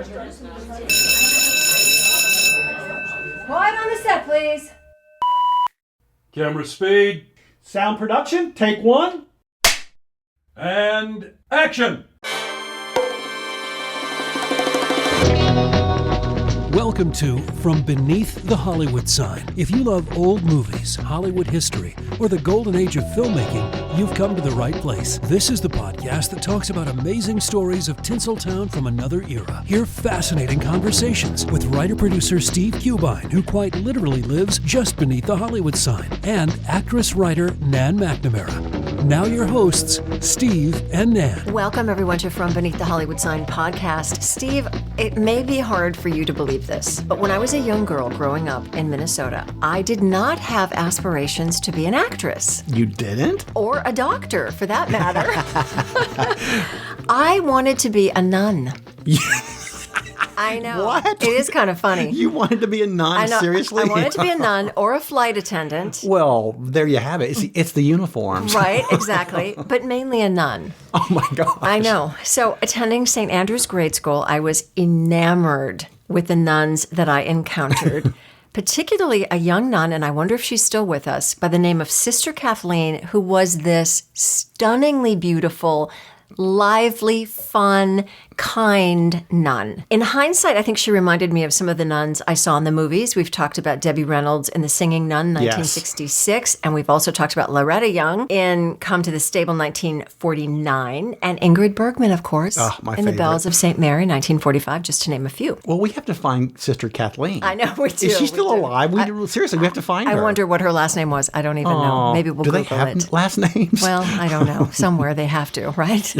Quiet on the set, please. Camera speed. Sound production, take one. And action! Welcome to From Beneath the Hollywood Sign. If you love old movies, Hollywood history, or the golden age of filmmaking, you've come to the right place. This is the podcast that talks about amazing stories of Tinseltown from another era. Hear fascinating conversations with writer-producer Steve Cubine, who quite literally lives just beneath the Hollywood sign, and actress-writer Nan McNamara. Now your hosts, Steve and Nan. Welcome, everyone, to From Beneath the Hollywood Sign podcast. Steve, it may be hard for you to believe this, but when I was a young girl growing up in Minnesota, I did not have aspirations to be an actress. You didn't? Or a doctor, for that matter. I wanted to be a nun. I know. What? It is kind of funny. You wanted to be a nun, I know. seriously? I wanted to be a nun or a flight attendant. Well, there you have it. It's the uniforms. Right, exactly. But mainly a nun. Oh my gosh. I know. So attending St. Andrew's grade school, I was enamored with the nuns that I encountered. Particularly a young nun, and I wonder if she's still with us, by the name of Sister Kathleen, who was this stunningly beautiful, lively, fun, kind nun. In hindsight, I think she reminded me of some of the nuns I saw in the movies. We've talked about Debbie Reynolds in The Singing Nun, 1966, and we've also talked about Loretta Young in Come to the Stable, 1949, and Ingrid Bergman, of course, my in favorite. The Bells of St. Mary, 1945, just to name a few. Well, we have to find Sister Kathleen. I know, we do. Is she still we do. alive? Seriously, we have to find her. I wonder what her last name was. I don't even know. Maybe we'll Do Google they have it. last names? Well, I don't know. Somewhere they have to, right?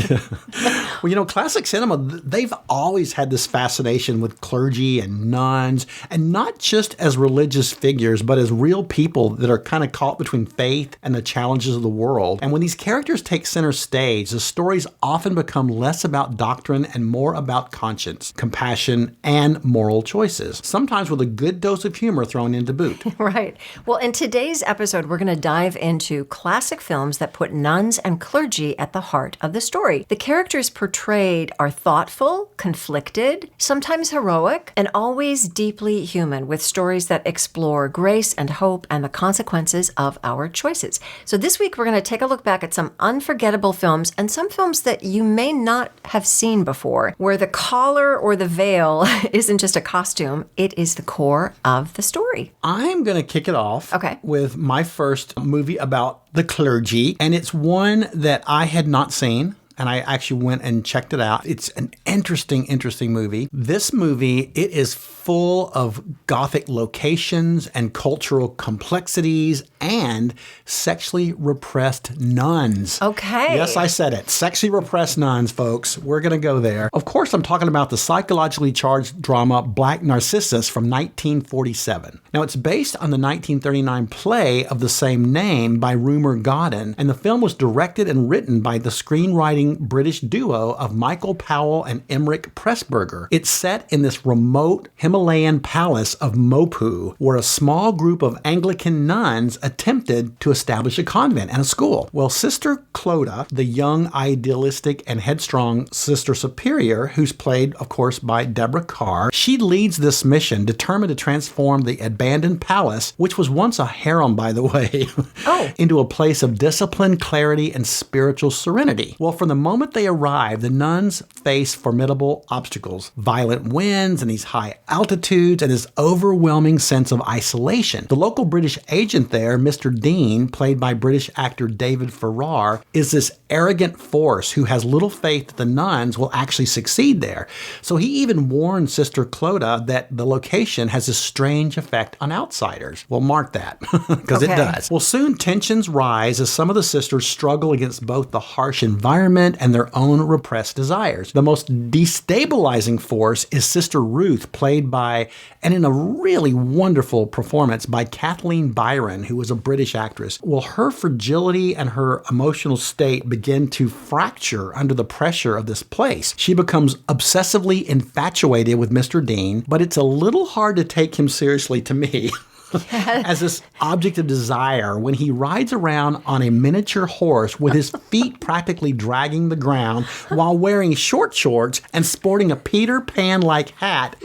Well, you know, classic cinema, they've always had this fascination with clergy and nuns, and not just as religious figures, but as real people that are kind of caught between faith and the challenges of the world. And when these characters take center stage, the stories often become less about doctrine and more about conscience, compassion, and moral choices, sometimes with a good dose of humor thrown in to boot. Right. Well, in today's episode, we're going to dive into classic films that put nuns and clergy at the heart of the story. The characters portrayed are thoughtful, conflicted, sometimes heroic, and always deeply human, with stories that explore grace and hope and the consequences of our choices. So this week, we're going to take a look back at some unforgettable films and some films that you may not have seen before, where the collar or the veil isn't just a costume, it is the core of the story. I'm going to kick it off with my first movie about the clergy, and it's one that I had not seen. And I actually went and checked it out. It's an interesting movie. This movie, it is full of Gothic locations and cultural complexities and sexually repressed nuns. Okay. Yes, I said it. Sexually repressed nuns, folks. We're going to go there. Of course, I'm talking about the psychologically charged drama Black Narcissus from 1947. Now, it's based on the 1939 play of the same name by Rumer Godden, and the film was directed and written by the screenwriting British duo of Michael Powell and Emmerich Pressburger. It's set in this remote Himalayan palace of Mopu, where a small group of Anglican nuns attempted to establish a convent and a school. Well, Sister Clodagh, the young, idealistic, and headstrong Sister Superior, who's played, of course, by Deborah Kerr, she leads this mission, determined to transform the abandoned palace, which was once a harem, by the way, into a place of discipline, clarity, and spiritual serenity. Well, from the moment they arrive, the nuns face formidable obstacles, violent winds and these high altitudes and this overwhelming sense of isolation. The local British agent there, Mr. Dean, played by British actor David Farrar, is this arrogant force who has little faith that the nuns will actually succeed there. So he even warns Sister Clodagh that the location has a strange effect on outsiders. Well, mark that, because it does. Well, soon tensions rise as some of the sisters struggle against both the harsh environment and their own repressed desires. The most destabilizing force is Sister Ruth, played by, and in a really wonderful performance, by Kathleen Byron, who was a British actress. Well, her fragility and her emotional state begin to fracture under the pressure of this place. She becomes obsessively infatuated with Mr. Dean, but it's a little hard to take him seriously to me. as this object of desire when he rides around on a miniature horse with his feet practically dragging the ground while wearing short shorts and sporting a Peter Pan-like hat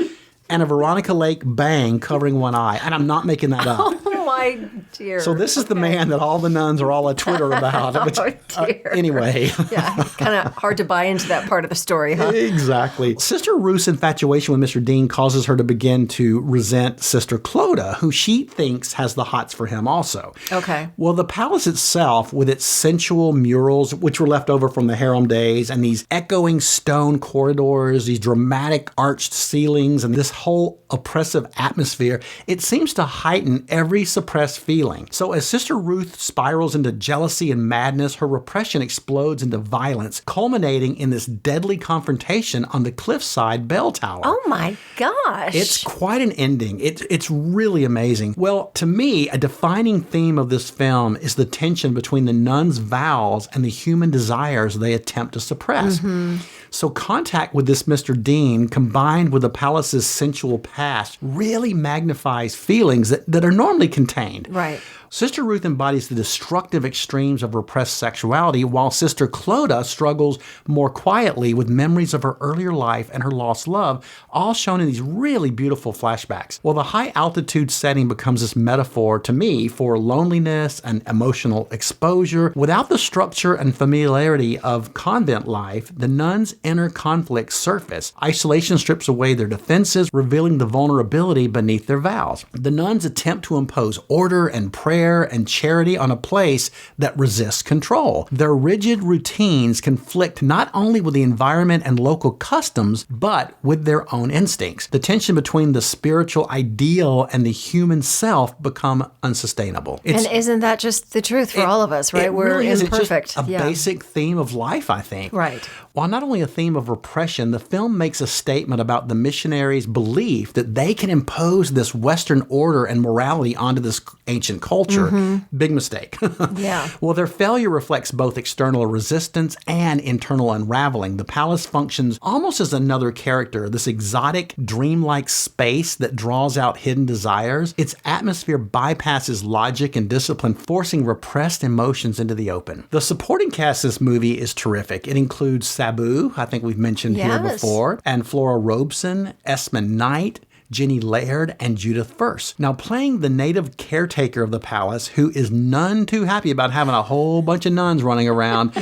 and a Veronica Lake bang covering one eye. And I'm not making that up. Oh, my dear. So this is the man that all the nuns are all at Twitter about. Which, dear. Anyway. Yeah, kind of hard to buy into that part of the story, huh? Exactly. Sister Ruth's infatuation with Mr. Dean causes her to begin to resent Sister Clodagh, who she thinks has the hots for him also. Okay. Well, the palace itself, with its sensual murals, which were left over from the harem days, and these echoing stone corridors, these dramatic arched ceilings, and this whole oppressive atmosphere, it seems to heighten every suppressed feeling. So as Sister Ruth spirals into jealousy and madness, her repression explodes into violence, culminating in this deadly confrontation on the cliffside bell tower. Oh my gosh. It's quite an ending. It's really amazing. Well, to me, a defining theme of this film is the tension between the nuns' vows and the human desires they attempt to suppress. Mm-hmm. So contact with this Mr. Dean, combined with the palace's sensual past, really magnifies feelings that are normally contained. Right. Sister Ruth embodies the destructive extremes of repressed sexuality, while Sister Clodagh struggles more quietly with memories of her earlier life and her lost love, all shown in these really beautiful flashbacks. Well, the high-altitude setting becomes this metaphor, to me, for loneliness and emotional exposure. Without the structure and familiarity of convent life, the nuns' inner conflicts surface. Isolation strips away their defenses, revealing the vulnerability beneath their vows. The nuns attempt to impose order and prayer and charity on a place that resists control. Their rigid routines conflict not only with the environment and local customs, but with their own instincts. The tension between the spiritual ideal and the human self become unsustainable. And isn't that just the truth for all of us, right? We're really imperfect. It's just a basic theme of life, I think. Right. While not only a theme of repression, the film makes a statement about the missionaries' belief that they can impose this Western order and morality onto this ancient culture. Mm-hmm. Big mistake. Yeah. Well, their failure reflects both external resistance and internal unraveling. The palace functions almost as another character, this exotic, dreamlike space that draws out hidden desires. Its atmosphere bypasses logic and discipline, forcing repressed emotions into the open. The supporting cast of this movie is terrific. It includes Sabu, I think we've mentioned here before, and Flora Robeson, Esmond Knight, Jenny Laird, and Judith First. Now, playing the native caretaker of the palace, who is none too happy about having a whole bunch of nuns running around,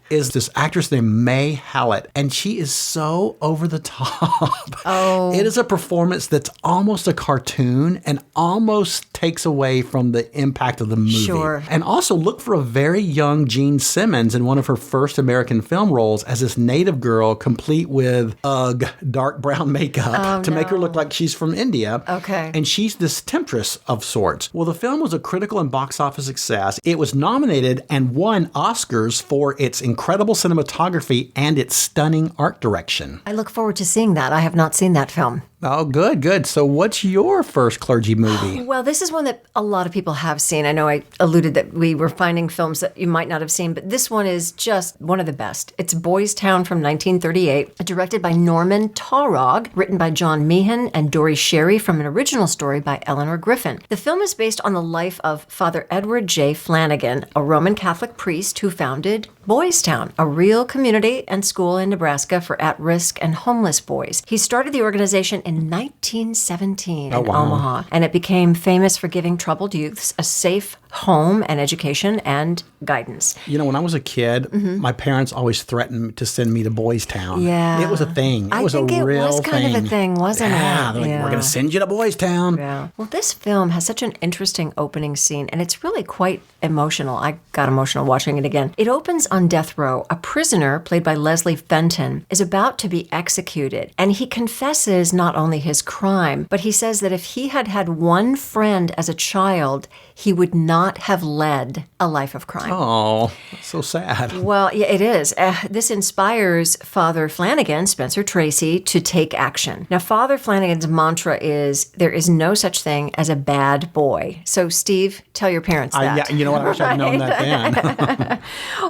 is this actress named May Hallett, and she is so over the top. Oh. It is a performance that's almost a cartoon and almost takes away from the impact of the movie. Sure. And also look for a very young Jean Simmons in one of her first American film roles as this native girl, complete with dark brown makeup to make her look like she's from India. Okay. And she's this temptress of sorts. Well, the film was a critical and box office success. It was nominated and won Oscars for its incredible cinematography and its stunning art direction. I look forward to seeing that. I have not seen that film. Oh, good. So what's your first clergy movie? Well, this is one that a lot of people have seen. I know I alluded that we were finding films that you might not have seen, but this one is just one of the best. It's Boys Town from 1938, directed by Norman Taurog, written by John Meehan and Dory Sherry from an original story by Eleanor Griffin. The film is based on the life of Father Edward J. Flanagan, a Roman Catholic priest who founded Boys Town, a real community and school in Nebraska for at-risk and homeless boys. He started the organization in 1917 in Omaha, and it became famous for giving troubled youths a safe home and education and guidance. You know, when I was a kid, my parents always threatened to send me to Boys Town. Yeah. It was a thing. It was a real thing. It was kind of a thing, wasn't it? Yeah, they're like, we're going to send you to Boys Town. Yeah. Well, this film has such an interesting opening scene, and it's really quite emotional. I got emotional watching it again. It opens on death row. A prisoner, played by Leslie Fenton, is about to be executed, and he confesses not only his crime, but he says that if he had had one friend as a child, he would not not have led a life of crime. Oh, that's so sad. Well, yeah, it is. This inspires Father Flanagan, Spencer Tracy, to take action. Now, Father Flanagan's mantra is, there is no such thing as a bad boy. So, Steve, tell your parents that. Yeah, you know what? I wish I'd known that then.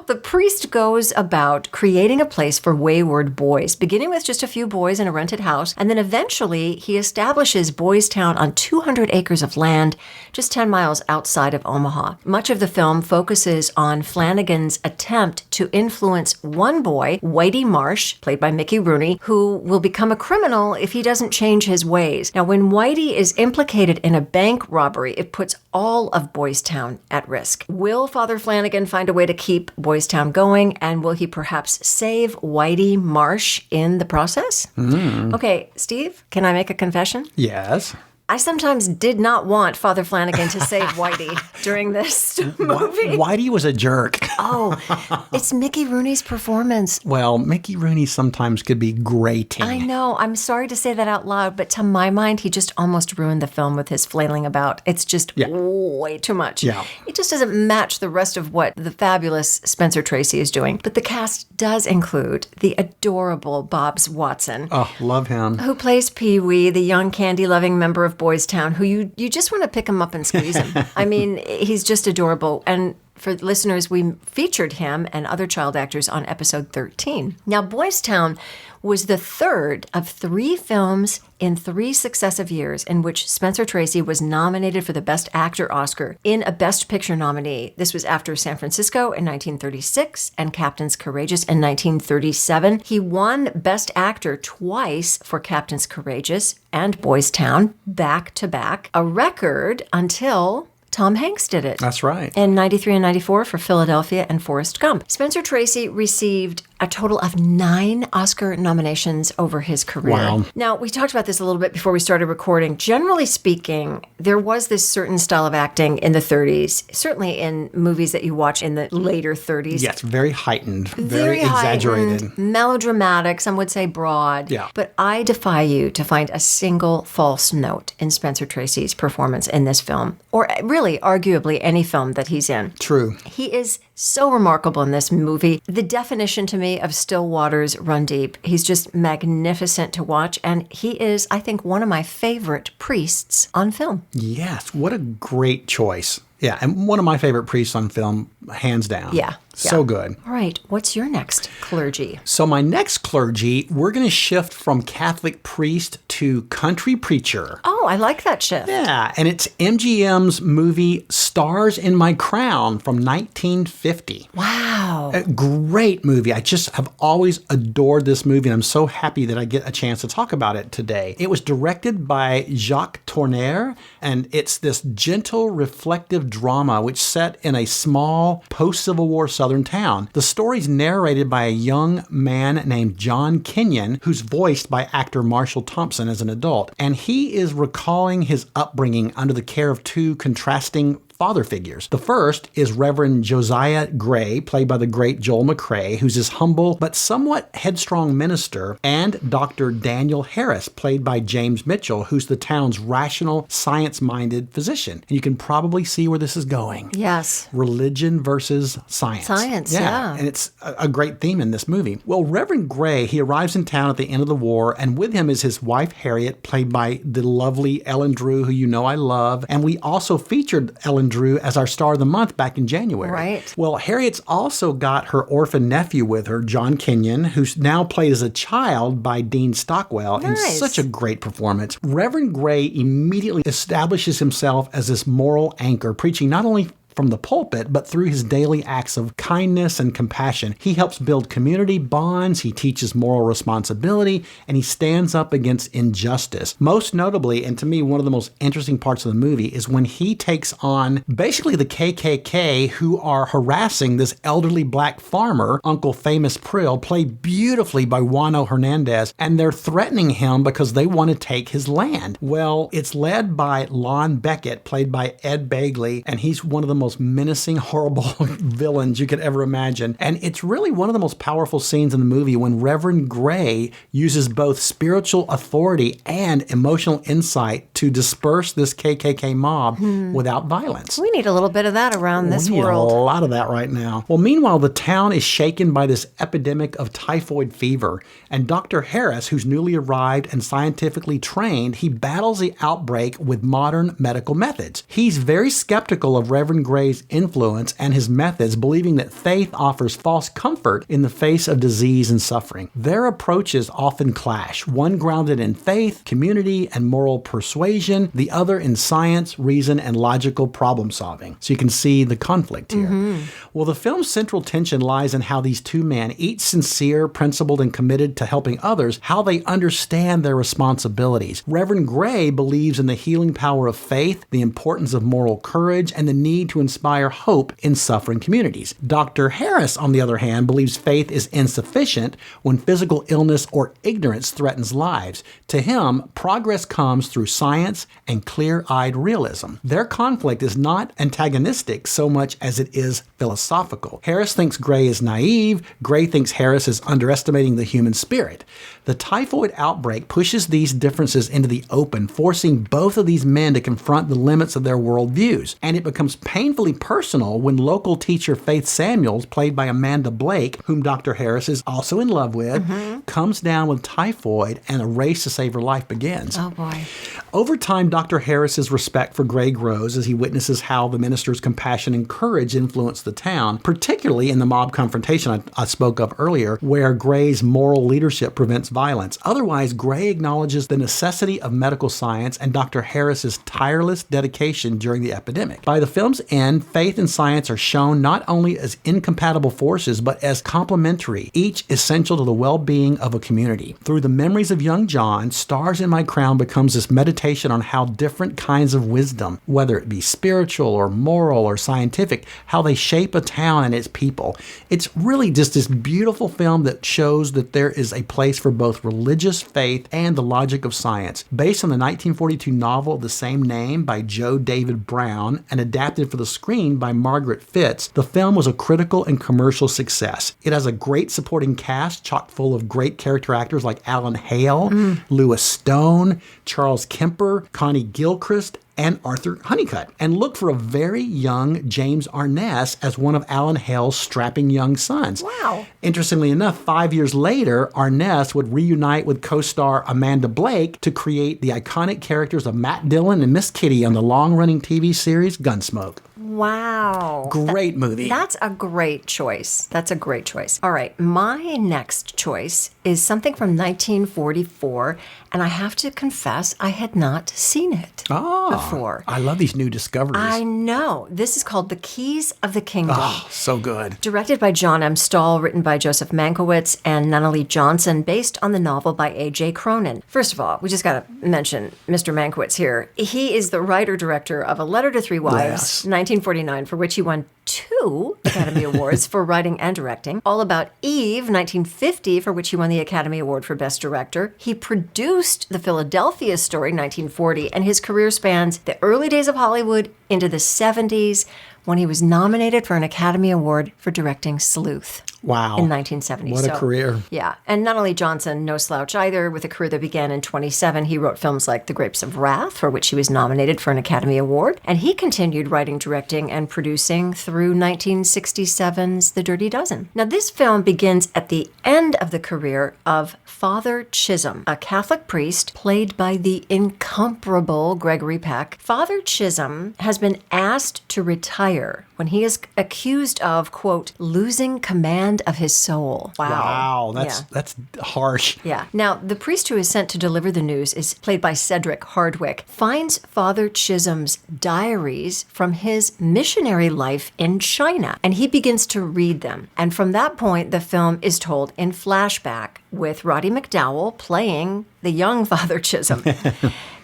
The priest goes about creating a place for wayward boys, beginning with just a few boys in a rented house, and then eventually he establishes Boys Town on 200 acres of land, just 10 miles outside of Omaha. Much of the film focuses on Flanagan's attempt to influence one boy, Whitey Marsh, played by Mickey Rooney, who will become a criminal if he doesn't change his ways. Now, when Whitey is implicated in a bank robbery, it puts all of Boys Town at risk. Will Father Flanagan find a way to keep Boys Town going, and will he perhaps save Whitey Marsh in the process? Okay, Steve, can I make a confession? Yes. I sometimes did not want Father Flanagan to save Whitey during this movie. Whitey was a jerk. Oh, it's Mickey Rooney's performance. Well, Mickey Rooney sometimes could be grating. I know. I'm sorry to say that out loud, but to my mind, he just almost ruined the film with his flailing about. It's just way too much. Yeah. It just doesn't match the rest of what the fabulous Spencer Tracy is doing. But the cast does include the adorable Bobbs Watson. Oh, love him. Who plays Pee-wee, the young candy-loving member of Boys Town, who you just want to pick him up and squeeze him. I mean, he's just adorable. And for listeners, we featured him and other child actors on episode 13. Now, Boys Town was the third of 3 films in 3 successive years in which Spencer Tracy was nominated for the Best Actor Oscar in a Best Picture nominee. This was after San Francisco in 1936 and Captain's Courageous in 1937. He won Best Actor twice for Captain's Courageous and Boys Town, back to back, a record until Tom Hanks did it. That's right. In 93 and 94 for Philadelphia and Forrest Gump. Spencer Tracy received a total of 9 Oscar nominations over his career. Wow. Now, we talked about this a little bit before we started recording. Generally speaking, there was this certain style of acting in the 30s, certainly in movies that you watch in the later 30s. Yes, very heightened, very exaggerated. Heightened, melodramatic, some would say broad. Yeah. But I defy you to find a single false note in Spencer Tracy's performance in this film, or really, arguably, any film that he's in. True. He is so remarkable in this movie. The definition to me of still waters run deep. He's just magnificent to watch, and he is, I think, one of my favorite priests on film. Yes, what a great choice. Yeah, and one of my favorite priests on film, hands down. Yeah. So good. All right, what's your next clergy? So my next clergy, we're going to shift from Catholic priest to country preacher. Oh, I like that shift. Yeah, and it's MGM's movie Stars in My Crown from 1950. Wow. A great movie. I just have always adored this movie, and I'm so happy that I get a chance to talk about it today. It was directed by Jacques Tourneur, and it's this gentle, reflective drama which set in a small post-Civil War Southern town. The story's narrated by a young man named John Kenyon, who's voiced by actor Marshall Thompson as an adult, and he is recalling his upbringing under the care of 2 contrasting father figures. The first is Reverend Josiah Gray, played by the great Joel McCrea, who's his humble but somewhat headstrong minister, and Dr. Daniel Harris, played by James Mitchell, who's the town's rational, science-minded physician. And you can probably see where this is going. Yes. Religion versus science. Science, yeah. And it's a great theme in this movie. Well, Reverend Gray, he arrives in town at the end of the war, and with him is his wife, Harriet, played by the lovely Ellen Drew, who you know I love. And we also featured Ellen Drew as our star of the month back in January. Right. Well, Harriet's also got her orphan nephew with her, John Kenyon, who's now played as a child by Dean Stockwell in such a great performance. Reverend Gray immediately establishes himself as this moral anchor, preaching not only from the pulpit, but through his daily acts of kindness and compassion. He helps build community bonds, he teaches moral responsibility, and he stands up against injustice. Most notably, and to me, one of the most interesting parts of the movie is when he takes on basically the KKK, who are harassing this elderly black farmer, Uncle Famous Prill, played beautifully by Juano Hernandez, and they're threatening him because they want to take his land. Well, it's led by Lon Beckett, played by Ed Begley, and he's one of the most menacing, horrible villains you could ever imagine. And it's really one of the most powerful scenes in the movie when Reverend Gray uses both spiritual authority and emotional insight to disperse this KKK mob without violence. We need a little bit of that around this We need world. a lot of that right now. Well, meanwhile, the town is shaken by this epidemic of typhoid fever. And Dr. Harris, who's newly arrived and scientifically trained, he battles the outbreak with modern medical methods. He's very skeptical of Reverend Gray's influence and his methods, believing that faith offers false comfort in the face of disease and suffering. Their approaches often clash, one grounded in faith, community, and moral persuasion, the other in science, reason, and logical problem solving. So you can see the conflict here. Well, the film's central tension lies in how these two men, each sincere, principled, and committed to helping others, how they understand their responsibilities. Reverend Gray believes in the healing power of faith, the importance of moral courage, and the need to inspire hope in suffering communities. Dr. Harris, on the other hand, believes faith is insufficient when physical illness or ignorance threatens lives. To him, progress comes through science and clear-eyed realism. Their conflict is not antagonistic so much as it is philosophical. Harris thinks Gray is naive. Gray thinks Harris is underestimating the human spirit. The typhoid outbreak pushes these differences into the open, forcing both of these men to confront the limits of their worldviews. And it becomes painfully personal when local teacher Faith Samuels, played by Amanda Blake, whom Dr. Harris is also in love with, comes down with typhoid and a race to save her life begins. Oh, boy. Over time, Dr. Harris's respect for Gray grows as he witnesses how the minister's compassion and courage influence the town, particularly in the mob confrontation I spoke of earlier, where Gray's moral leadership prevents violence. Otherwise, Gray acknowledges the necessity of medical science and Dr. Harris's tireless dedication during the epidemic. By the film's end, faith and science are shown not only as incompatible forces, but as complementary, each essential to the well-being of a community. Through the memories of young John, Stars in My Crown becomes this meditation on how different kinds of wisdom, whether it be spiritual or moral or scientific, how they shape a town and its people. It's really just this beautiful film that shows that there is a place for both religious faith and the logic of science. Based on the 1942 novel of the same name by Joe David Brown and adapted for the screen by Margaret Fitz, the film was a critical and commercial success. It has a great supporting cast chock full of great character actors like Alan Hale, Lewis Stone, Charles Kemper, Connie Gilchrist, and Arthur Honeycutt. And look for a very young James Arness as one of Alan Hale's strapping young sons. Wow. Interestingly enough, 5 years later, Arness would reunite with co-star Amanda Blake to create the iconic characters of Matt Dillon and Miss Kitty on the long-running TV series Gunsmoke. Wow. Great movie. That's a great choice. That's a great choice. All right. My next choice is something from 1944, and I have to confess I had not seen it before. I love these new discoveries. I know. This is called The Keys of the Kingdom. Oh, so good. Directed by John M. Stahl, written by Joseph Mankiewicz and Nunnally Johnson, based on the novel by A.J. Cronin. First of all, we just got to mention Mr. Mankiewicz here. He is the writer-director of A Letter to Three Wives, 1949, for which he won 2 Academy Awards for writing and directing. All About Eve, 1950, for which he won the Academy Award for Best Director. He produced The Philadelphia Story, 1940, and his career spans the early days of Hollywood into the 70s, when he was nominated for an Academy Award for directing Sleuth. Wow. In 1970. What a career. Yeah. And Nunnally Johnson, no slouch either, with a career that began in 27. He wrote films like The Grapes of Wrath, for which he was nominated for an Academy Award. And he continued writing, directing, and producing through 1967's The Dirty Dozen. Now, this film begins at the end of the career of Father Chisholm, a Catholic priest played by the incomparable Gregory Peck. Father Chisholm has been asked to retire when he is accused of, quote, losing command of his soul. Wow, that's harsh. Yeah. Now, the priest who is sent to deliver the news is played by Cedric Hardwicke, finds Father Chisholm's diaries from his missionary life in China, and he begins to read them. And from that point, the film is told in flashback with Roddy McDowall playing the young Father Chisholm.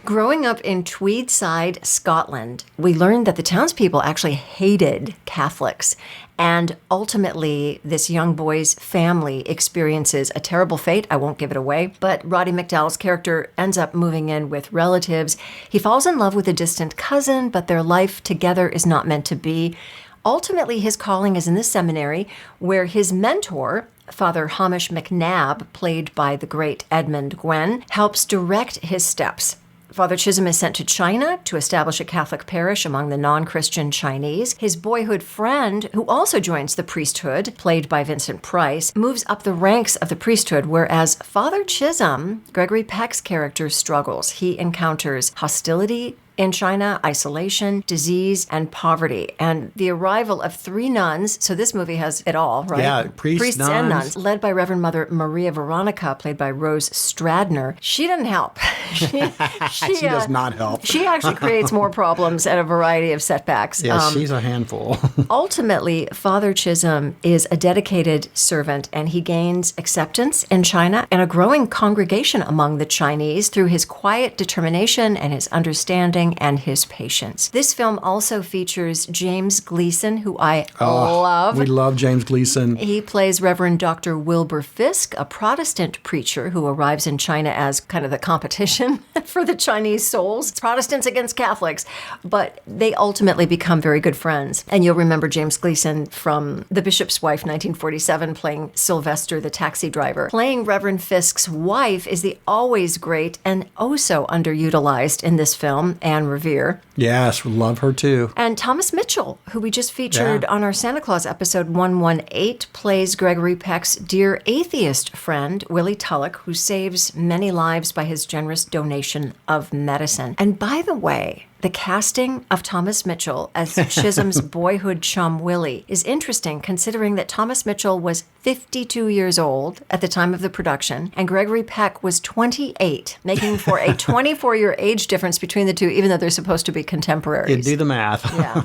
Growing up in Tweedside, Scotland, we learned that the townspeople actually hated Catholics. And ultimately, this young boy's family experiences a terrible fate. I won't give it away. But Roddy McDowall's character ends up moving in with relatives. He falls in love with a distant cousin, but their life together is not meant to be. Ultimately, his calling is in the seminary, where his mentor, Father Hamish McNabb, played by the great Edmund Gwen, helps direct his steps. Father Chisholm is sent to China to establish a Catholic parish among the non-Christian Chinese. His boyhood friend, who also joins the priesthood, played by Vincent Price, moves up the ranks of the priesthood, whereas Father Chisholm, Gregory Peck's character, struggles. He encounters hostility in China, isolation, disease, and poverty. And the arrival of 3 nuns, so this movie has it all, right? Yeah, priests and nuns. nuns, led by Reverend Mother Maria Veronica, played by Rose Stradner. She doesn't help. She does not help. She actually creates more problems and a variety of setbacks. Yeah, she's a handful. Ultimately, Father Chisholm is a dedicated servant, and he gains acceptance in China and a growing congregation among the Chinese through his quiet determination and his understanding and his patience. This film also features James Gleason, who I love. We love James Gleason. He plays Reverend Dr. Wilbur Fisk, a Protestant preacher who arrives in China as kind of the competition for the Chinese souls. Protestants against Catholics. But they ultimately become very good friends. And you'll remember James Gleason from The Bishop's Wife, 1947, playing Sylvester, the taxi driver. Playing Reverend Fisk's wife is the always great and oh so underutilized in this film, Anne Revere. Yes, we love her too. And Thomas Mitchell, who we just featured on our Santa Claus episode 118, plays Gregory Peck's dear atheist friend, Willie Tulloch, who saves many lives by his generous donation of medicine. And by the way, the casting of Thomas Mitchell as Chisholm's boyhood chum Willie is interesting, considering that Thomas Mitchell was 52 years old at the time of the production, and Gregory Peck was 28, making for a 24-year age difference between the two, even though they're supposed to be contemporaries. You do the math. Yeah.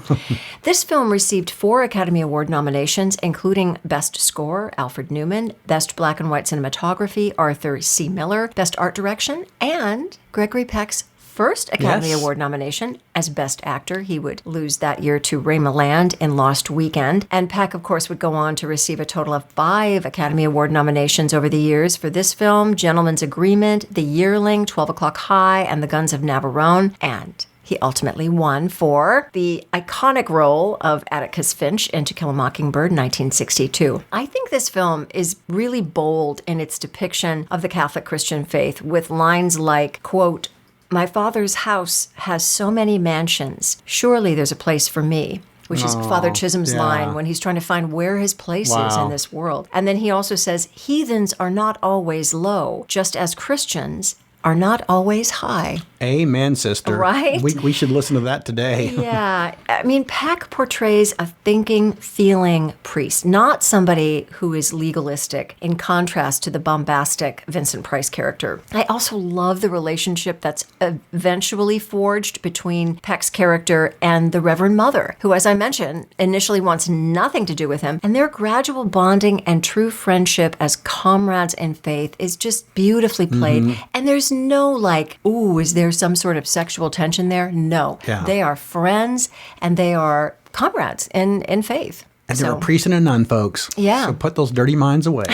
This film received 4 Academy Award nominations, including Best Score, Alfred Newman, Best Black and White Cinematography, Arthur C. Miller, Best Art Direction, and Gregory Peck's first Academy Award nomination as Best Actor. He would lose that year to Ray Milland in Lost Weekend. And Peck, of course, would go on to receive a total of 5 Academy Award nominations over the years for this film: Gentleman's Agreement, The Yearling, 12 O'Clock High, and The Guns of Navarone. And he ultimately won for the iconic role of Atticus Finch in To Kill a Mockingbird, 1962. I think this film is really bold in its depiction of the Catholic Christian faith, with lines like, quote, "My Father's house has so many mansions. Surely there's a place for me," which is Father Chisholm's line when he's trying to find where his place is in this world. And then he also says, "Heathens are not always low, just as Christians are not always high." Amen, sister. Right? We should listen to that today. Yeah. I mean, Peck portrays a thinking, feeling priest, not somebody who is legalistic, in contrast to the bombastic Vincent Price character. I also love the relationship that's eventually forged between Peck's character and the Reverend Mother, who, as I mentioned, initially wants nothing to do with him. And their gradual bonding and true friendship as comrades in faith is just beautifully played. And there's no like, ooh, is there some sort of sexual tension there? No. Yeah. They are friends and they are comrades in faith. And they're a priest and a nun, folks. Yeah. So put those dirty minds away.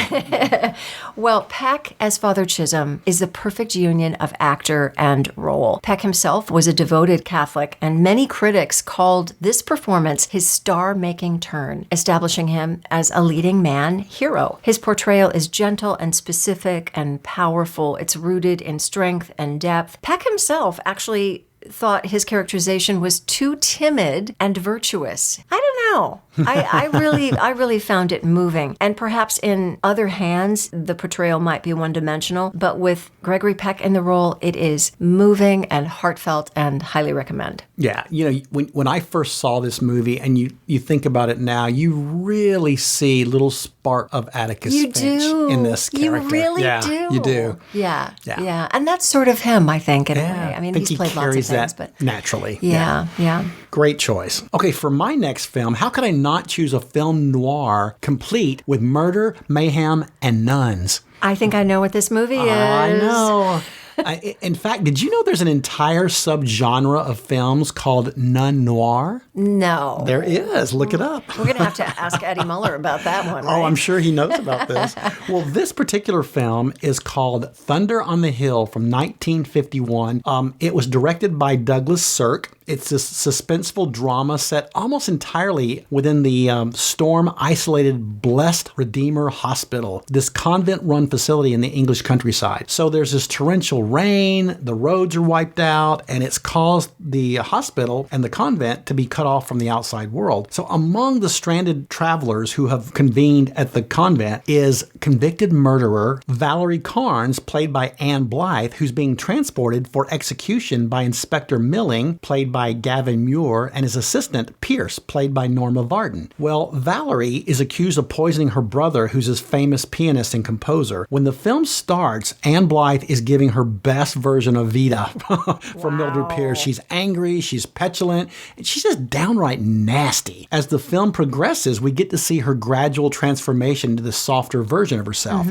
Well, Peck as Father Chisholm is the perfect union of actor and role. Peck himself was a devoted Catholic, and many critics called this performance his star-making turn, establishing him as a leading man hero. His portrayal is gentle and specific and powerful. It's rooted in strength and depth. Peck himself actually thought his characterization was too timid and virtuous. I don't know. I really found it moving. And perhaps in other hands, the portrayal might be one-dimensional, but with Gregory Peck in the role, it is moving and heartfelt and highly recommend. Yeah. You know, when I first saw this movie and you think about it now, you really see little spark of Atticus Finch in this character. You really do. You do. Yeah. And that's sort of him, I think, in a way. I mean, he's played lots of things, that but naturally. Yeah. Great choice. Okay, for my next film, How could I not choose a film noir complete with murder, mayhem, and nuns? I think I know what this movie is. I know. In fact, did you know there's an entire subgenre of films called nun noir? No. There is. Look it up. We're going to have to ask Eddie Muller about that one, right? Oh, I'm sure he knows about this. Well, this particular film is called Thunder on the Hill from 1951. It was directed by Douglas Sirk. It's a suspenseful drama set almost entirely within the storm-isolated Blessed Redeemer Hospital, this convent-run facility in the English countryside. So there's this torrential rain, the roads are wiped out, and it's caused the hospital and the convent to be cut off from the outside world. So among the stranded travelers who have convened at the convent is convicted murderer Valerie Carnes, played by Anne Blythe, who's being transported for execution by Inspector Milling, played by Gavin Muir, and his assistant Pierce, played by Norma Varden. Well, Valerie is accused of poisoning her brother, who's his famous pianist and composer. When the film starts, Anne Blythe is giving her best version of Vita from Mildred Pierce. She's angry, she's petulant, and she's just downright nasty. As the film progresses, we get to see her gradual transformation into this softer version of herself.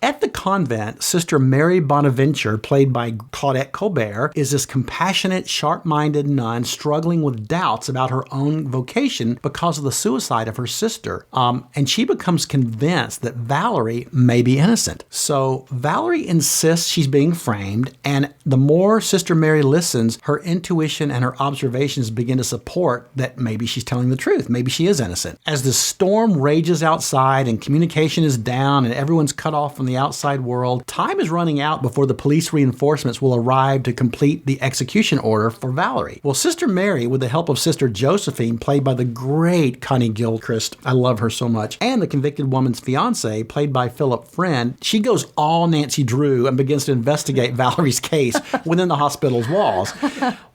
At the convent, Sister Mary Bonaventure, played by Claudette Colbert, is this compassionate, sharp-minded nun struggling with doubts about her own vocation because of the suicide of her sister. And she becomes convinced that Valerie may be innocent. So Valerie insists she's being framed, and the more Sister Mary listens, her intuition and her observations begin to support that maybe she's telling the truth. Maybe she is innocent. As the storm rages outside and communication is down and everyone's cut off from the outside world, time is running out before the police reinforcements will arrive to complete the execution order for Valerie. Well, Sister Mary, with the help of Sister Josephine, played by the great Connie Gilchrist, I love her so much, and the convicted woman's fiance, played by Philip Friend, she goes all Nancy Drew and begins to investigate Valerie's case within the hospital's walls.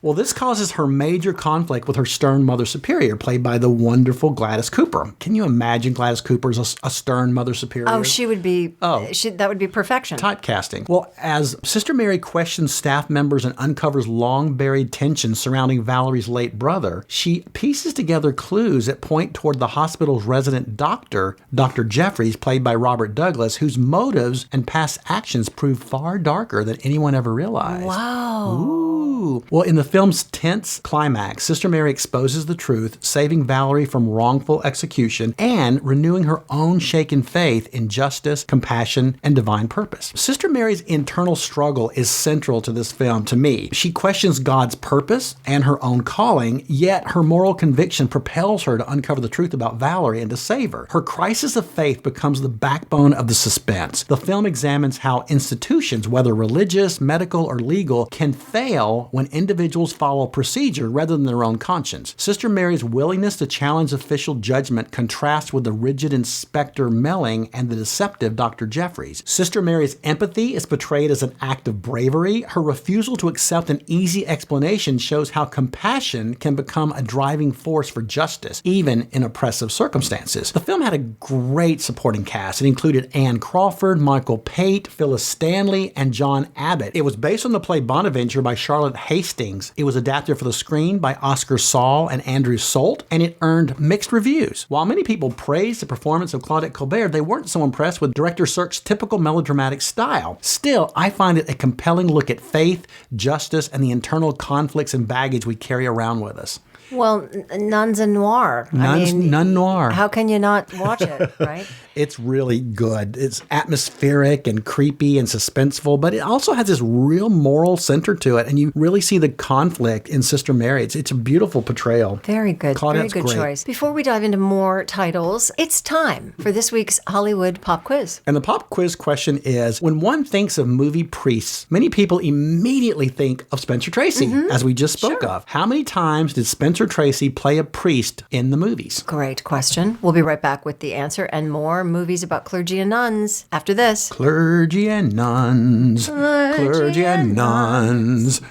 Well, this causes her major conflict with her stern Mother Superior, played by the wonderful Gladys Cooper. Can you imagine Gladys Cooper as a stern Mother Superior? Oh, she would be, that would be perfection. Typecasting. Well, as Sister Mary questions staff members and uncovers long-buried tensions surrounding Valerie's late brother, she pieces together clues that point toward the hospital's resident doctor, Dr. Jeffries, played by Robert Douglas, whose motives and past actions prove far darker than anyone ever realized. Wow. Ooh. Well, in the film's tense climax, Sister Mary exposes the truth, saving Valerie from wrongful execution and renewing her own shaken faith in justice, compassion, and divine purpose. Sister Mary's internal struggle is central to this film to me. She questions God's purpose and her own calling, yet her moral conviction propels her to uncover the truth about Valerie and to save her. Her crisis of faith becomes the backbone of the suspense. The film examines how institutions, whether religious, medical, or legal, can fail when individuals follow procedure rather than their own conscience. Sister Mary's willingness to challenge official judgment contrasts with the rigid Inspector Milling and the deceptive Dr. Jeffries. Sister Mary's empathy is portrayed as an act of bravery. Her refusal to accept an easy explanation shows how compassion can become a driving force for justice, even in oppressive circumstances. The film had a great supporting cast. It included Anne Crawford, Michael Pate, Phyllis Stanley, and John Abbott. It was based on the play Bonaventure by Charlotte Hastings. It was adapted for the screen by Oscar Saul and Andrew Solt, and it earned mixed reviews. While many people praised the performance of Claudette Colbert, they weren't so impressed with director Sirk's typical melodramatic style. Still, I find it a compelling look at faith, justice, and the internal conflicts and baggage we carry around with us. Well, nuns and noir. Nun noir. How can you not watch it, right? It's really good. It's atmospheric and creepy and suspenseful, but it also has this real moral center to it, and you really see the conflict in Sister Mary. It's a beautiful portrayal. Very good. Claudette's Very good great. choice. Before we dive into more titles, it's time for this week's Hollywood Pop Quiz. And the pop quiz question is, when one thinks of movie priests, many people immediately think of Spencer Tracy, as we just spoke of. How many times did Spencer Tracy play a priest in the movies? Great question. We'll be right back with the answer and more movies about clergy and nuns after this. Clergy and nuns. Clergy and nuns.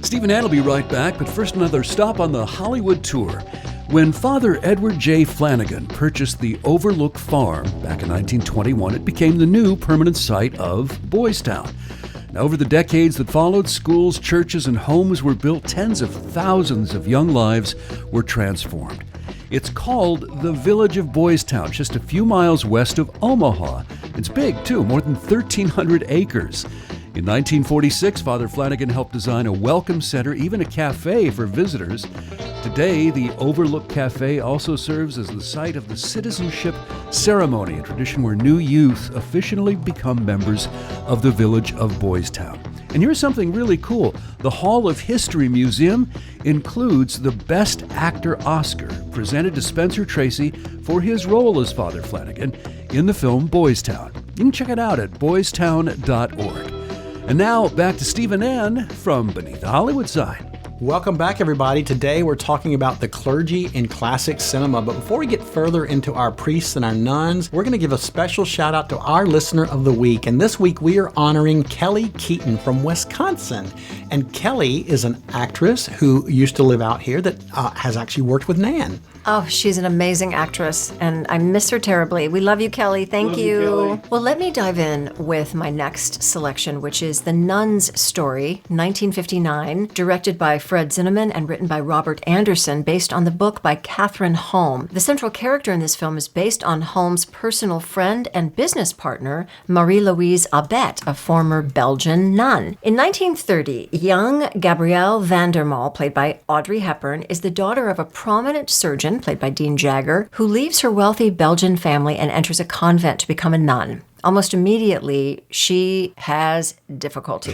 Steve and Ann will be right back, but first another stop on the Hollywood tour. When Father Edward J. Flanagan purchased the Overlook Farm back in 1921, it became the new permanent site of Boys Town. And over the decades that followed, schools, churches, and homes were built. Tens of thousands of young lives were transformed. It's called the Village of Boys Town, just a few miles west of Omaha. It's big, too, more than 1,300 acres. In 1946, Father Flanagan helped design a welcome center, even a cafe for visitors. Today, the Overlook Cafe also serves as the site of the citizenship ceremony, a tradition where new youth officially become members of the Village of Boys Town. And here's something really cool. The Hall of History Museum includes the Best Actor Oscar, presented to Spencer Tracy for his role as Father Flanagan in the film Boys Town. You can check it out at boystown.org. And now, back to Steve and Ann from Beneath the Hollywood Sign. Welcome back, everybody. Today we're talking about the clergy in classic cinema. But before we get further into our priests and our nuns, we're going to give a special shout out to our listener of the week. And this week we are honoring Kelly Keaton from Wisconsin. And Kelly is an actress who used to live out here that has actually worked with Nan. Oh, she's an amazing actress, and I miss her terribly. We love you, Kelly. Thank you. Kelly. Well, let me dive in with my next selection, which is The Nuns Story, 1959, directed by Fred Zinnemann and written by Robert Anderson, based on the book by Catherine Holm. The central character in this film is based on Holm's personal friend and business partner, Marie-Louise Abbet, a former Belgian nun. In 1930, young Gabrielle Vandermaal, played by Audrey Hepburn, is the daughter of a prominent surgeon, played by Dean Jagger, who leaves her wealthy Belgian family and enters a convent to become a nun. Almost immediately, she has difficulty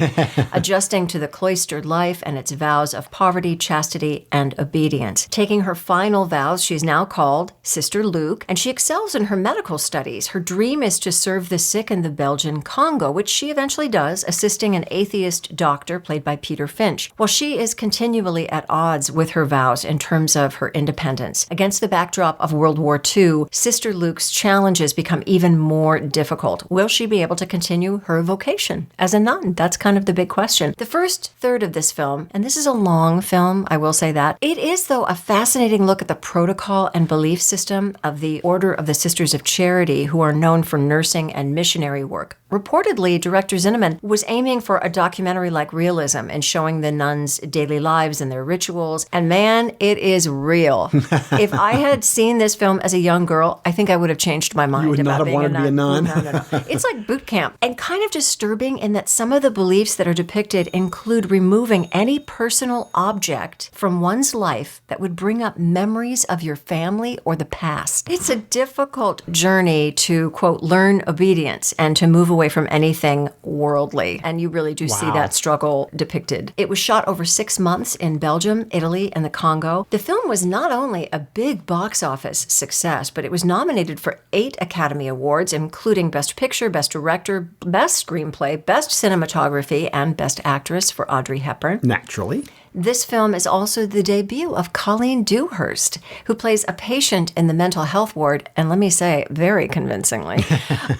adjusting to the cloistered life and its vows of poverty, chastity, and obedience. Taking her final vows, she's now called Sister Luke, and she excels in her medical studies. Her dream is to serve the sick in the Belgian Congo, which she eventually does, assisting an atheist doctor played by Peter Finch, while she is continually at odds with her vows in terms of her independence. Against the backdrop of World War II, Sister Luke's challenges become even more difficult. Will she be able to continue her vocation as a nun? That's kind of the big question. The first third of this film, and this is a long film, I will say that, it is, though, a fascinating look at the protocol and belief system of the Order of the Sisters of Charity, who are known for nursing and missionary work. Reportedly, director Zinnemann was aiming for a documentary-like realism and showing the nuns' daily lives and their rituals, and man, it is real. If I had seen this film as a young girl, I think I would have changed my mind. You would not have wanted to be a nun? No. It's like boot camp, and kind of disturbing in that some of the beliefs that are depicted include removing any personal object from one's life that would bring up memories of your family or the past. It's a difficult journey to, quote, learn obedience and to move away from anything worldly, and you really do see that struggle depicted. It was shot over 6 months in Belgium, Italy, and the Congo. The film was not only a big box office success, but it was nominated for 8 Academy Awards, including Best Picture, Best Director, Best Screenplay, Best Cinematography, and Best Actress for Audrey Hepburn. Naturally. This film is also the debut of Colleen Dewhurst, who plays a patient in the mental health ward, and let me say, very convincingly.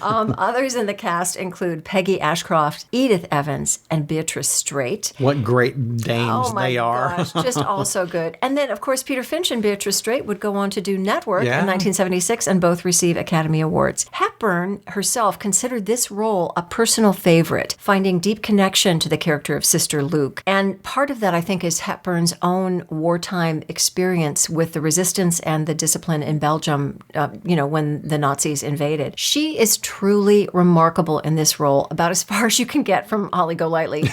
Others in the cast include Peggy Ashcroft, Edith Evans, and Beatrice Straight. What great dames they are. Gosh, just all so good. And then, of course, Peter Finch and Beatrice Straight would go on to do Network in 1976 and both receive Academy Awards. Hepburn herself considered this role a personal favorite, finding deep connection to the character of Sister Luke. And part of that, I think, is Hepburn's own wartime experience with the resistance and the discipline in Belgium, when the Nazis invaded. She is truly remarkable in this role, about as far as you can get from Holly Golightly.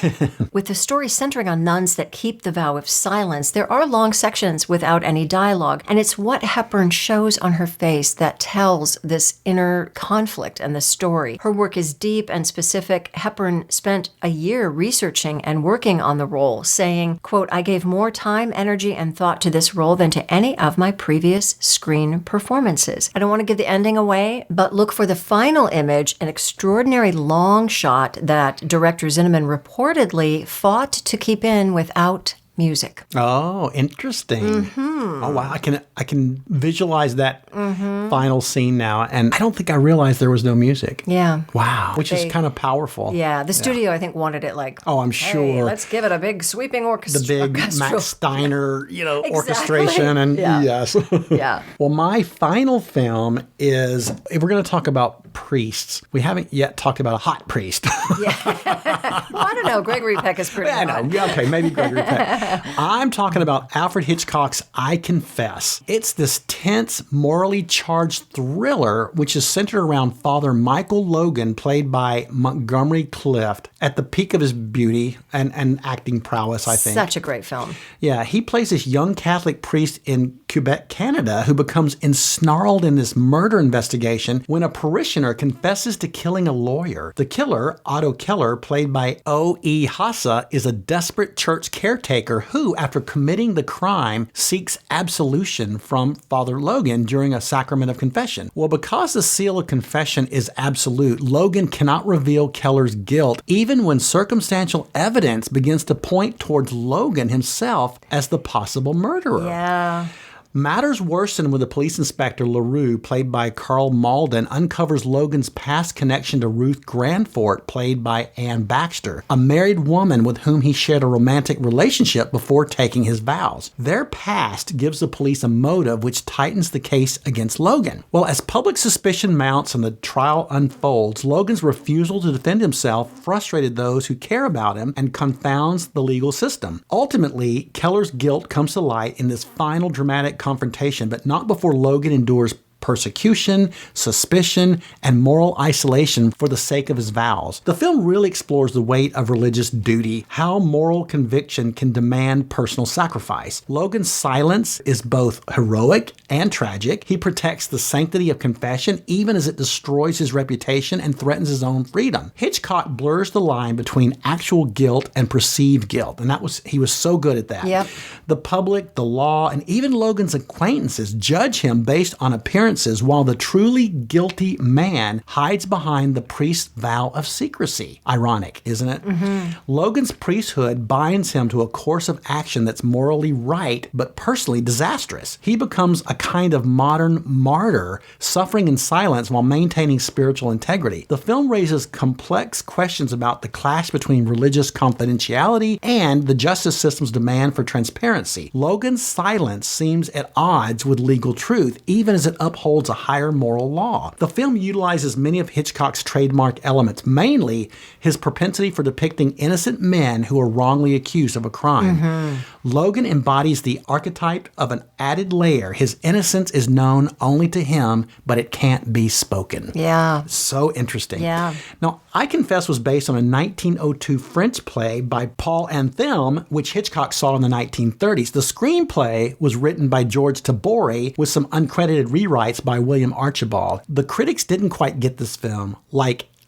With the story centering on nuns that keep the vow of silence, there are long sections without any dialogue, and it's what Hepburn shows on her face that tells this inner conflict and the story. Her work is deep and specific. Hepburn spent a year researching and working on the role, saying, quote, I gave more time, energy, and thought to this role than to any of my previous screen performances. I don't want to give the ending away, but look for the final image, an extraordinary long shot that director Zinnemann reportedly fought to keep in without music. Oh, interesting. Oh, wow. I can visualize that final scene now. And I don't think I realized there was no music. Yeah. Wow. Which is kind of powerful. Yeah. The studio, I think, wanted it like, Oh, I'm hey, sure. let's give it a big sweeping orchestra. The big Max Steiner, orchestration. And Yeah. yes. Yeah. Well, my final film is, if we're going to talk about priests, we haven't yet talked about a hot priest. Well, I don't know. Gregory Peck is pretty I know. hot. Yeah, okay, maybe Gregory Peck. I'm talking about Alfred Hitchcock's I Confess. It's this tense, morally charged thriller which is centered around Father Michael Logan, played by Montgomery Clift, at the peak of his beauty and acting prowess, I think. Such a great film. Yeah, he plays this young Catholic priest in Quebec, Canada, who becomes ensnarled in this murder investigation when a parishioner confesses to killing a lawyer. The killer, Otto Keller, played by O.E. Hassa, is a desperate church caretaker who, after committing the crime, seeks absolution from Father Logan during a sacrament of confession. Well, because the seal of confession is absolute, Logan cannot reveal Keller's guilt, even when circumstantial evidence begins to point towards Logan himself as the possible murderer. Yeah. Matters worsen when the police inspector LaRue, played by Carl Malden, uncovers Logan's past connection to Ruth Grandfort, played by Ann Baxter, a married woman with whom he shared a romantic relationship before taking his vows. Their past gives the police a motive which tightens the case against Logan. Well, as public suspicion mounts and the trial unfolds, Logan's refusal to defend himself frustrated those who care about him and confounds the legal system. Ultimately, Keller's guilt comes to light in this final dramatic confrontation, but not before Logan endures persecution, suspicion, and moral isolation for the sake of his vows. The film really explores the weight of religious duty, how moral conviction can demand personal sacrifice. Logan's silence is both heroic and tragic. He protects the sanctity of confession even as it destroys his reputation and threatens his own freedom. Hitchcock blurs the line between actual guilt and perceived guilt, and he was so good at that. Yep. The public, the law, and even Logan's acquaintances judge him based on appearances, while the truly guilty man hides behind the priest's vow of secrecy. Ironic, isn't it? Logan's priesthood binds him to a course of action that's morally right, but personally disastrous. He becomes a kind of modern martyr, suffering in silence while maintaining spiritual integrity. The film raises complex questions about the clash between religious confidentiality and the justice system's demand for transparency. Logan's silence seems at odds with legal truth, even as it upholds a higher moral law. The film utilizes many of Hitchcock's trademark elements, mainly his propensity for depicting innocent men who are wrongly accused of a crime. Logan embodies the archetype of an added layer. His innocence is known only to him, but it can't be spoken. Yeah. So interesting. Yeah. Now, I Confess was based on a 1902 French play by Paul Anselme, which Hitchcock saw in the 1930s. The screenplay was written by George Tabori with some uncredited rewrites by William Archibald. The critics didn't quite get this film,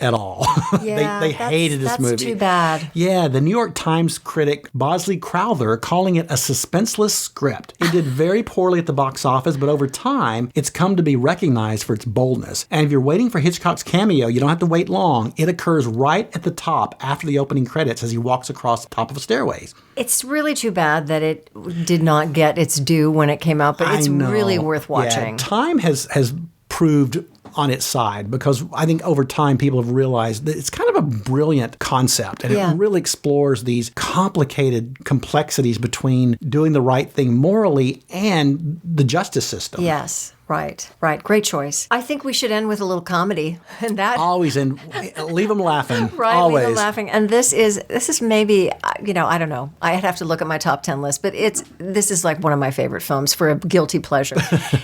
at all. Yeah, they hated this movie. That's too bad. Yeah, the New York Times critic Bosley Crowther calling it a suspenseless script. It did very poorly at the box office, but over time, it's come to be recognized for its boldness. And if you're waiting for Hitchcock's cameo, you don't have to wait long. It occurs right at the top after the opening credits as he walks across the top of a stairways. It's really too bad that it did not get its due when it came out, but it's really worth watching. Yeah, time has proved on its side, because I think over time people have realized that it's kind of a brilliant concept, and it really explores these complicated complexities between doing the right thing morally and the justice system. Yes. Right. Great choice. I think we should end with a little comedy. And that Always leave them laughing. Right, Always. leave them laughing. And this is maybe, I don't know. I'd have to look at my top 10 list, but this is like one of my favorite films for a guilty pleasure.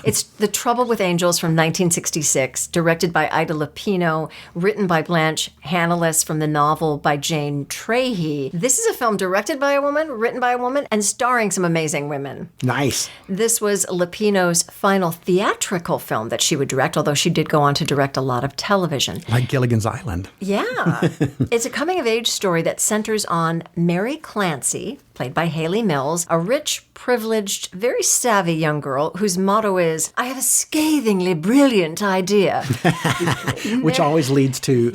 It's The Trouble with Angels from 1966, directed by Ida Lupino, written by Blanche Hanneles from the novel by Jane Trahey. This is a film directed by a woman, written by a woman, and starring some amazing women. Nice. This was Lupino's final theatrical film that she would direct, although she did go on to direct a lot of television. Like Gilligan's Island. Yeah. It's a coming-of-age story that centers on Mary Clancy, played by Haley Mills, a rich, privileged, very savvy young girl whose motto is, "I have a scathingly brilliant idea." Which always leads to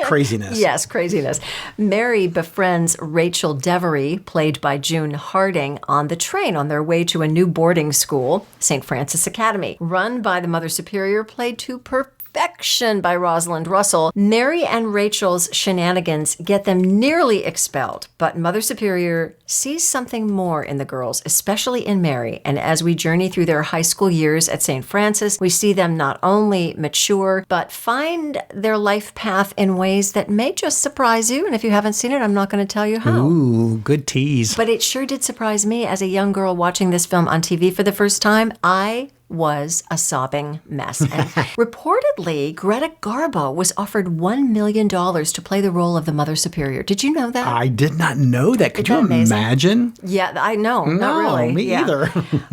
Craziness. Yes, craziness. Mary befriends Rachel Devery, played by June Harding, on the train on their way to a new boarding school, St. Francis Academy, run by the Mother Superior, played to perfection by Rosalind Russell. Mary and Rachel's shenanigans get them nearly expelled, but Mother Superior sees something more in the girls, especially in Mary. And as we journey through their high school years at St. Francis, we see them not only mature, but find their life path in ways that may just surprise you. And if you haven't seen it, I'm not going to tell you how. Ooh, good tease. But it sure did surprise me as a young girl watching this film on TV for the first time. I was a sobbing mess. And reportedly, Greta Garbo was offered $1 million to play the role of the Mother Superior. Did you know that? I did not know that. Could you Isn't that amazing? imagine? Yeah, I know. No, Not really. me Yeah. either.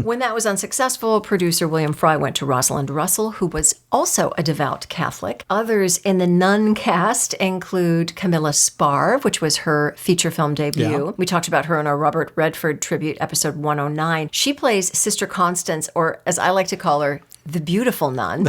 When that was unsuccessful, producer William Fry went to Rosalind Russell, who was also a devout Catholic. Others in the nun cast include Camilla Sparv, which was her feature film debut. Yeah. We talked about her in our Robert Redford tribute, episode 109. She plays Sister Constance, or as I like to call her, the beautiful nun,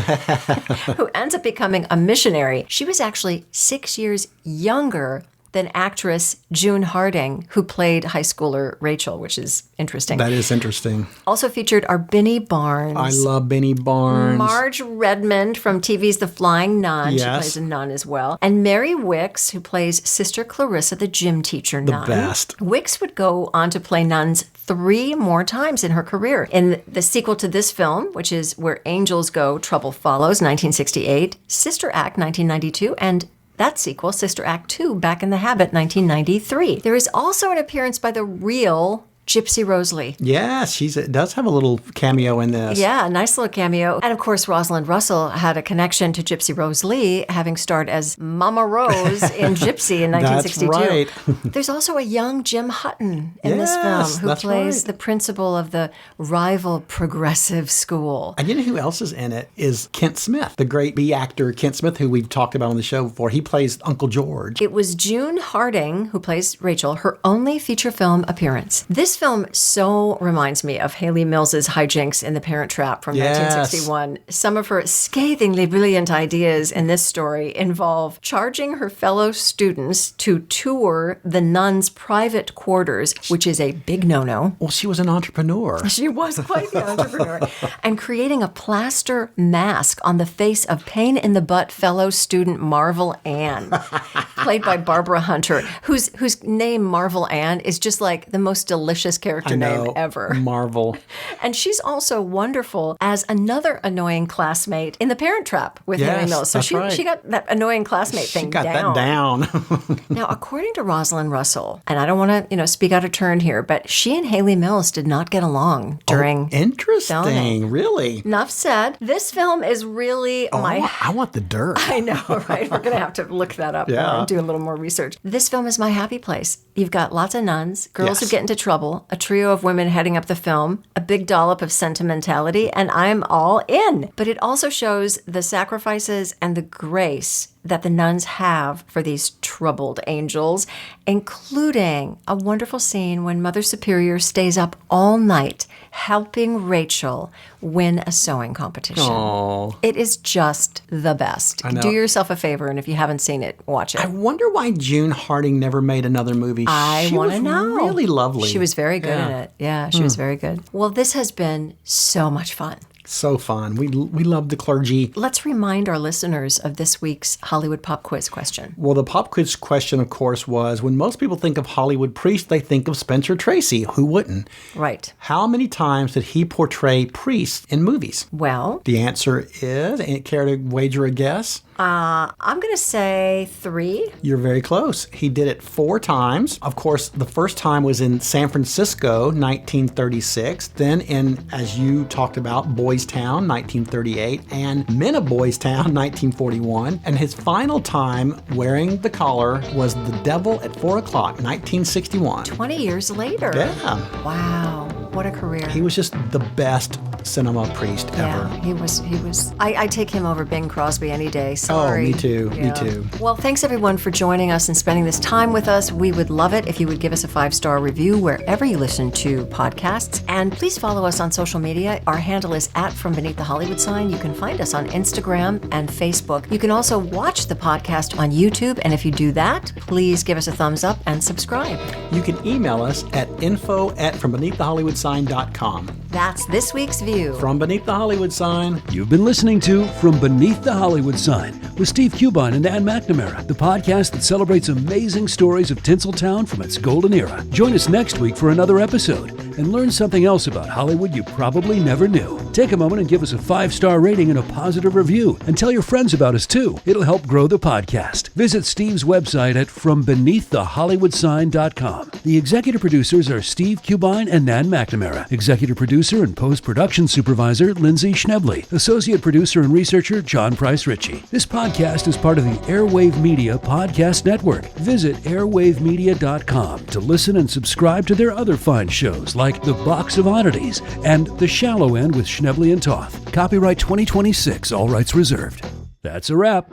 who ends up becoming a missionary. She was actually 6 years younger than actress June Harding, who played high schooler Rachel, which is interesting. That is interesting. Also featured are Benny Barnes. I love Benny Barnes. Marge Redmond from TV's The Flying Nun. Yes. She plays a nun as well. And Mary Wicks, who plays Sister Clarissa, the gym teacher nun. The best. Wicks would go on to play nuns 3 more times in her career. In the sequel to this film, which is Where Angels Go, Trouble Follows, 1968, Sister Act, 1992, and that sequel, Sister Act 2, Back in the Habit, 1993. There is also an appearance by the real Gypsy Rose Lee. Yes, she does have a little cameo in this. Yeah, a nice little cameo. And of course, Rosalind Russell had a connection to Gypsy Rose Lee, having starred as Mama Rose in Gypsy in 1962. That's right. There's also a young Jim Hutton in this Yes, film who that's plays right. the principal of the rival progressive school. And you know who else is in it is Kent Smith, the great B actor Kent Smith, who we've talked about on the show before. He plays Uncle George. It was June Harding, who plays Rachel, her only feature film appearance. This film so reminds me of Haley Mills's hijinks in The Parent Trap from Yes. 1961. Some of her scathingly brilliant ideas in this story involve charging her fellow students to tour the nuns' private quarters, which is a big no-no. Well, she was an entrepreneur. She was quite the entrepreneur. And creating a plaster mask on the face of pain-in-the-butt fellow student Marvel Ann, played by Barbara Hunter, whose name Marvel Ann is just like the most delicious character I know. name ever. Marvel. And she's also wonderful as another annoying classmate in The Parent Trap with Yes, Haley Mills. So that's right. she got that annoying classmate She thing got down. that down. Now, according to Rosalind Russell, and I don't want to, speak out of turn here, but she and Haley Mills did not get along during Interesting. filming. Really? Enough said. This film is really I want the dirt. I know, right? We're going to have to look that up Yeah. and do a little more research. This film is my happy place. You've got lots of nuns, girls Yes. who get into trouble, a trio of women heading up the film, a big dollop of sentimentality, and I'm all in. But it also shows the sacrifices and the grace that the nuns have for these troubled angels, including a wonderful scene when Mother Superior stays up all night helping Rachel win a sewing competition. Oh. It is just the best. I know. Do yourself a favor, and if you haven't seen it, watch it. I wonder why June Harding never made another movie. I want to She was know. really lovely. She was very good in it. Yeah, she was very good. Well, this has been so much fun. So fun. We love the clergy. Let's remind our listeners of this week's Hollywood Pop Quiz question. Well, the pop quiz question, of course, was when most people think of Hollywood priest, they think of Spencer Tracy. Who wouldn't? Right. How many times did he portray priests in movies? Well, The answer is, care to wager a guess? I'm going to say 3. You're very close. He did it 4 times. Of course, the first time was in San Francisco, 1936. Then in, as you talked about, Boys Town, 1938. And Men of Boys Town, 1941. And his final time wearing the collar was The Devil at 4 o'clock, 1961. 20 years later. Yeah. Wow. What a career. He was just the best cinema priest ever. He was. I take him over Bing Crosby any day. Sorry. Oh, me too. Yeah. Me too. Well, thanks everyone for joining us and spending this time with us. We would love it if you would give us a 5-star review wherever you listen to podcasts. And please follow us on social media. Our handle is @FromBeneathTheHollywoodSign. You can find us on Instagram and Facebook. You can also watch the podcast on YouTube. And if you do that, please give us a thumbs up and subscribe. You can email us at info@FromBeneathTheHollywoodSign.com. That's this week's View. From Beneath the Hollywood Sign. You've been listening to From Beneath the Hollywood Sign with Steve Cubine and Ann McNamara, the podcast that celebrates amazing stories of Tinseltown from its golden era. Join us next week for another episode and learn something else about Hollywood you probably never knew. Take a moment and give us a 5-star rating and a positive review, and tell your friends about us too. It'll help grow the podcast. Visit Steve's website at FromBeneathTheHollywoodSign.com. The executive producers are Steve Cubine and Nan McNamara. Executive producer and post-production supervisor Lindsay Schnebley. Associate producer and researcher John Price Ritchie. This podcast is part of the Airwave Media Podcast Network. Visit airwavemedia.com to listen and subscribe to their other fine shows like The Box of Oddities and The Shallow End with Schnebley and Toth. Copyright 2026, all rights reserved. That's a wrap.